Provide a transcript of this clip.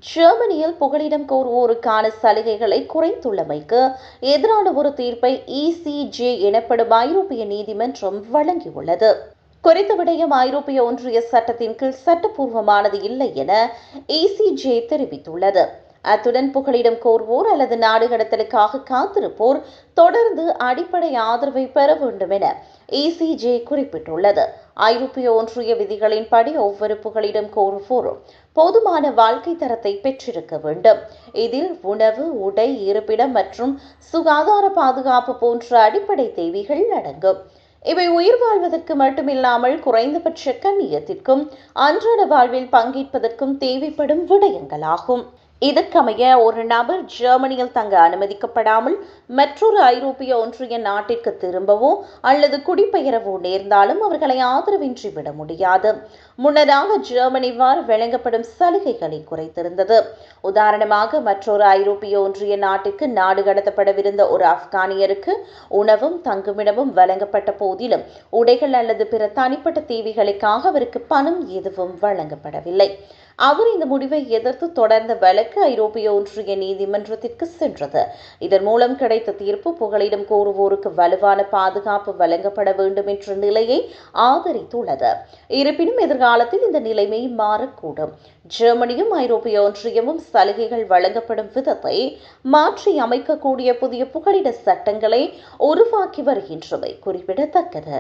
ஜெர்மனியில் புகலிடம் கோருவோருக்கான சலுகைகளை குறைத்துள்ளமைக்கு எதிரான ஒரு தீர்ப்பை இசிஜே எனப்படும் ஐரோப்பிய நீதிமன்றம் வழங்கியுள்ளது. குறித்த விடயம் ஐரோப்பிய ஒன்றிய சட்டத்தின் கீழ் சட்டப்பூர்வமானது இல்லை என இசிஜே தெரிவித்துள்ளது. அத்துடன் புகலிடம் கோருவோர் அல்லது நாடு கடத்தலுக்காக காத்திருப்போர் தொடர்ந்து அடிப்படை ஆதரவை பெற வேண்டும் என இசிஜே குறிப்பிட்டுள்ளது. ஐரோப்பிய ஒன்றிய விதிகளின்படி ஒவ்வொரு புகலிடம் கோருவோரும் போதுமான வாழ்க்கை தரத்தை பெற்றிருக்க வேண்டும். இதில் உணவு, உடை, இருப்பிடம் மற்றும் சுகாதார பாதுகாப்பு போன்ற அடிப்படை தேவைகள் அடங்கும். இவை உயிர் வாழ்வதற்கு மட்டுமில்லாமல் குறைந்தபட்ச கண்ணியத்திற்கும் அன்றாட வாழ்வில் பங்கேற்பதற்கும் தேவைப்படும் விடயங்களாகும். இதற்கமைய ஒரு நபர் ஜெர்மனியில் தங்க அனுமதிக்கப்படாமல் மற்றொரு ஐரோப்பிய ஒன்றிய நாட்டிற்கு திரும்பவோ அல்லது குடிபெயரவோ நேர்ந்தாலும் அவர்களை ஆதரவின்றி விட முடியாது. முன்னதாக ஜெர்மனி வழங்கப்படும் சலுகைகளை குறைத்திருந்தது. உதாரணமாக, மற்றொரு ஐரோப்பிய ஒன்றிய நாட்டிற்கு நாடு கடத்தப்படவிருந்த ஒரு ஆப்கானியருக்கு உணவும் தங்குமிடமும் வழங்கப்பட்ட போதிலும் உடைகள் அல்லது பிற தனிப்பட்ட தேவைகளுக்காக அவருக்கு பணம் எதுவும் வழங்கப்படவில்லை. அவர் இந்த முடிவை எதிர்த்து தொடர்ந்த வழக்கு ஐரோப்பிய ஒன்றிய நீதிமன்றத்திற்கு சென்றது. இதன் மூலம் கிடைத்த தீர்ப்பு புகலிடம் கோருவோருக்கு வலுவான பாதுகாப்பு வழங்கப்பட வேண்டும் என்ற நிலையை ஆதரித்துள்ளது. இருப்பினும் எதிர்காலத்தில் இந்த நிலைமை மாறக்கூடும். ஜெர்மனியும் ஐரோப்பிய ஒன்றியமும் சலுகைகள் வழங்கப்படும் விதத்தை மாற்றி அமைக்கக்கூடிய புதிய புகலிட சட்டங்களை உருவாக்கி வருகின்றமை குறிப்பிடத்தக்கது.